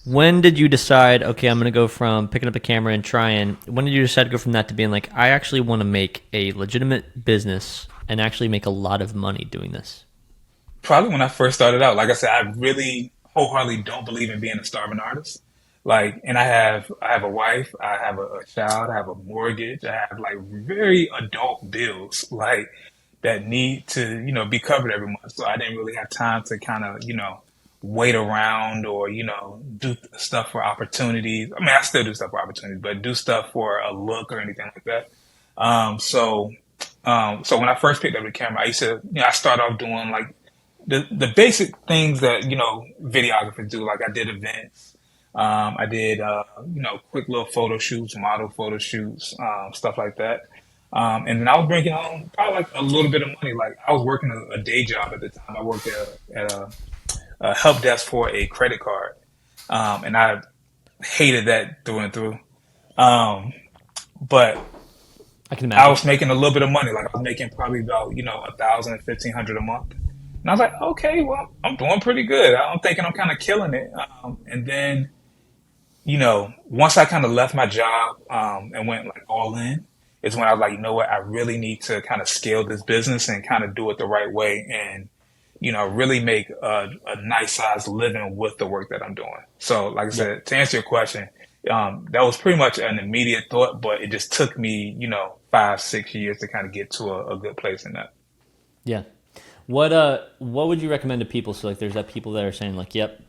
When did you decide, okay, I'm going to go from picking up a camera and trying, when did you decide to go from that to being like, I actually want to make a legitimate business and actually make a lot of money doing this? Probably when I first started out. Like I said, I really wholeheartedly don't believe in being a starving artist. Like, and I have a wife, I have a child, I have a mortgage, I have like very adult bills, like that need to, be covered every month. So I didn't really have time to kind of, wait around or, do stuff for opportunities. I mean, I still do stuff for opportunities, but do stuff for a look or anything like that. So, so when I first picked up the camera, I used to, I started off doing like the basic things that videographers do. Like I did events, I did quick little photo shoots, model photo shoots, stuff like that. And then I was bringing home probably like a little bit of money. Like I was working a day job at the time. I worked at a help desk for a credit card, and I hated that through and through. But I can I imagine. was making a little bit of money. Like I was making probably about 1,000, 1,500 a month. And I was like, okay, well, I'm doing pretty good. I'm thinking I'm kind of killing it. And then, once I kind of left my job and went like all in, is when I was like, you know what, I really need to kind of scale this business and kind of do it the right way and, really make a nice size living with the work that I'm doing. So, like I Yep. said, to answer your question, that was pretty much an immediate thought, but it just took me, 5, 6 years to kind of get to a good place in that. Yeah. What would you recommend to people? So like there's that people that are saying like, yep,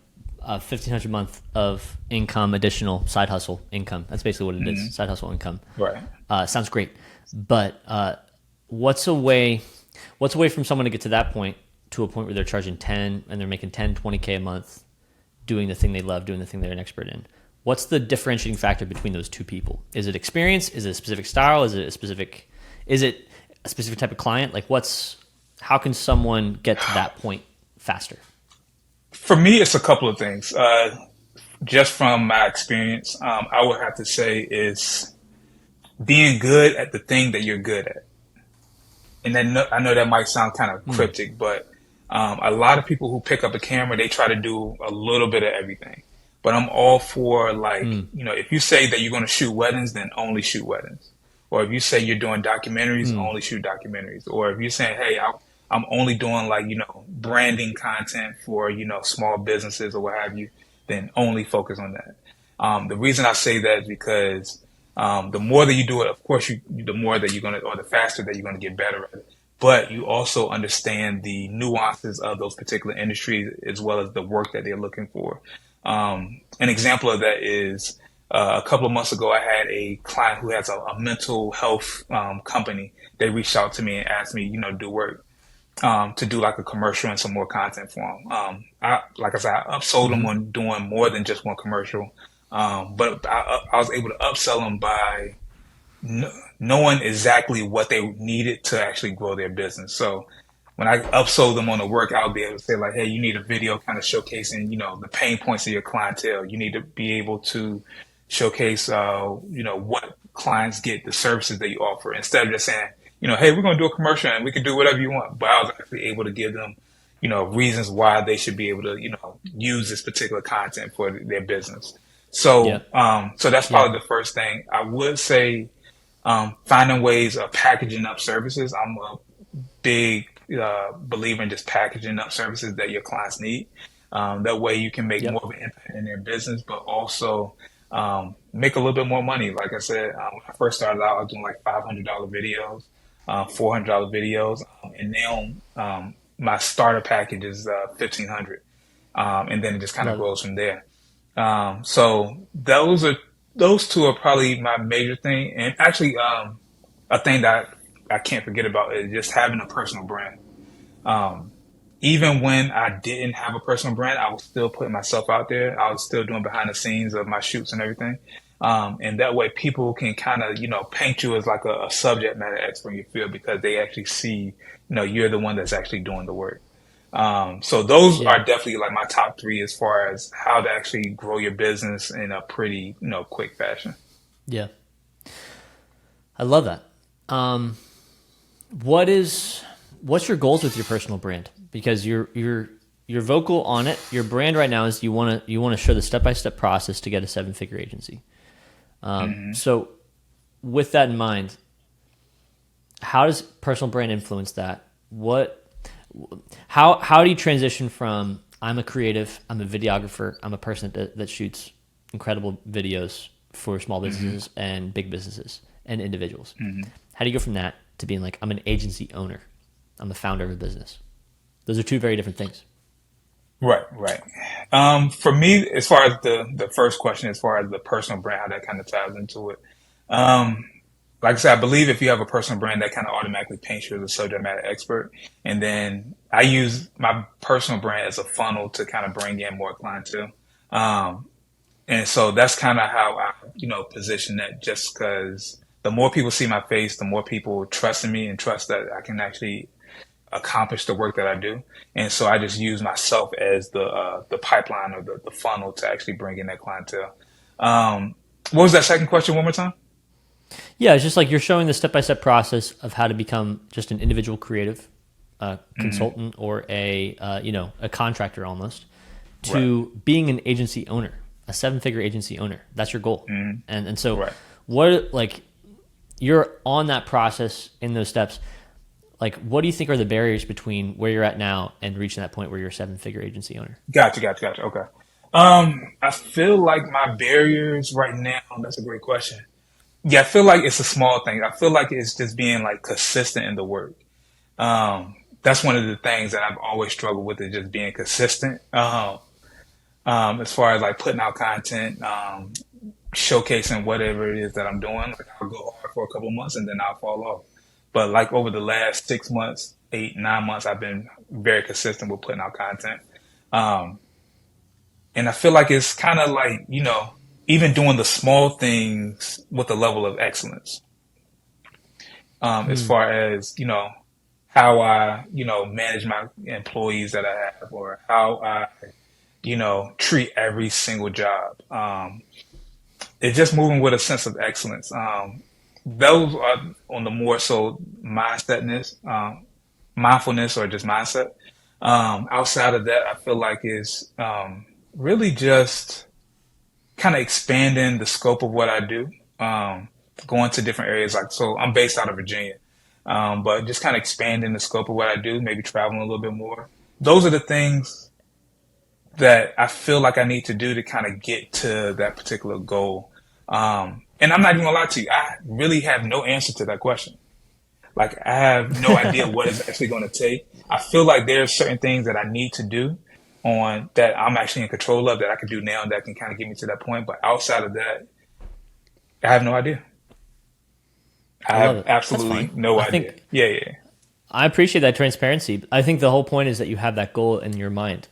1,500 a month of income, additional side hustle income. That's basically what it is. Hmm. Side hustle income. Right. Sounds great. But what's a way what's a way from someone to get to that point, to a point where they're charging 10 and they're making 10, 20K a month doing the thing they love, doing the thing they're an expert in? What's the differentiating factor between those two people? Is it experience? Is it a specific style? Is it a specific type of client? Like how can someone get to that point faster? For me, it's a couple of things. Just from my experience, I would have to say is being good at the thing that you're good at. And then I know that might sound kind of Mm, cryptic, but a lot of people who pick up a camera, they try to do a little bit of everything. But I'm all for like, mm, if you say that you're going to shoot weddings, then only shoot weddings. Or if you say you're doing documentaries, mm. only shoot documentaries. Or if you're saying, hey, I'm only doing like, branding content for, small businesses or what have you, then only focus on that. The reason I say that is because the more that you do it, of course, the more that you're going to, or the faster that you're going to get better at it. But you also understand the nuances of those particular industries as well as the work that they're looking for. An example of that is a couple of months ago, I had a client who has a mental health company. They reached out to me and asked me, do work to do like a commercial and some more content for them. Like I said, I upsold them Mm-hmm. on doing more than just one commercial. But I was able to upsell them by knowing exactly what they needed to actually grow their business. So when I upsold them on the work, I'll be able to say like, hey, you need a video kind of showcasing, the pain points of your clientele. You need to be able to showcase, what clients get, the services that you offer, instead of just saying, hey, we're going to do a commercial and we can do whatever you want. But I was actually able to give them, reasons why they should be able to, use this particular content for their business. Yeah. So, so that's Yeah. probably the first thing I would say. Finding ways of packaging up services. I'm a big believer in just packaging up services that your clients need. That way you can make more Yep. of an impact in their business, but also make a little bit more money. Like I said, when I first started out, I was doing like $500 videos, $400 videos, and now my starter package is 1,500, and then it just kind of Love it. grows from there. So those two are probably my major thing, and actually, a thing that I can't forget about is just having a personal brand. Um, Even when I didn't have a personal brand, I was still putting myself out there. I was still doing behind the scenes of my shoots and everything. And that way people can kind of, paint you as like a subject matter expert in your field because they actually see, you're the one that's actually doing the work. So those are Yeah. definitely like my top three as far as how to actually grow your business in a pretty, quick fashion. Yeah. I love that. Um, what is what's your goals with your personal brand? Because you're vocal on it. Your brand right now is you want to show the step by step process to get a 7-figure agency. So with that in mind, how does personal brand influence that? How do you transition from I'm a creative, I'm a videographer, I'm a person that shoots incredible videos for small businesses and big businesses and individuals. How do you go from that to being like I'm an agency owner, I'm the founder of a business? Those are two very different things. Right, right. For me, as far as the first question, as far as the personal brand, how that kind of ties into it. Um, like I said, I believe if you have a personal brand, that kind of automatically paints you as a subject matter expert. And then I use my personal brand as a funnel to kind of bring in more clientele. Um, and so that's kind of how I, position that, just because the more people see my face, the more people trust in me and trust that I can actually accomplish the work that I do. And so I just use myself as the pipeline or the funnel to actually bring in that clientele. What was that second question one more time? Yeah, it's just like you're showing the step by step process of how to become just an individual creative consultant or a contractor almost Right. to being an agency owner, a 7-figure agency owner. That's your goal. And so Right. what like you're on that process in those steps. Like, what do you think are the barriers between where you're at now and reaching that point where you're a 7-figure agency owner? Gotcha. Okay. I feel like my barriers right now, that's a great question. Yeah, I feel like it's a small thing. I feel like it's just being like consistent in the work. That's one of the things that I've always struggled with, is just being consistent. As far as like putting out content, showcasing whatever it is that I'm doing. Like I'll go hard for a couple of months and then I'll fall off. But like over the last 6 months, 8, 9 months, I've been very consistent with putting out content. Um, and I feel like it's kind of like, even doing the small things with a level of excellence. As Hmm. far as, how I, manage my employees that I have, or how I, treat every single job. It's just moving with a sense of excellence. Those are on the more so mindfulness, or just mindset. Outside of that, I feel like is really just kind of expanding the scope of what I do, going to different areas. Like, so I'm based out of Virginia, but just kind of expanding the scope of what I do, maybe traveling a little bit more. Those are the things that I feel like I need to do to kind of get to that particular goal. And I'm not even gonna lie to you, I really have no answer to that question. Like, I have no idea what it's actually going to take. I feel like there's certain things that I need to do on that I'm actually in control of, that I can do now, that can kind of get me to that point. But outside of that, I have no idea. I I love have it. That's absolutely fine. no I idea. think Yeah. I appreciate that transparency. I think the whole point is that you have that goal in your mind.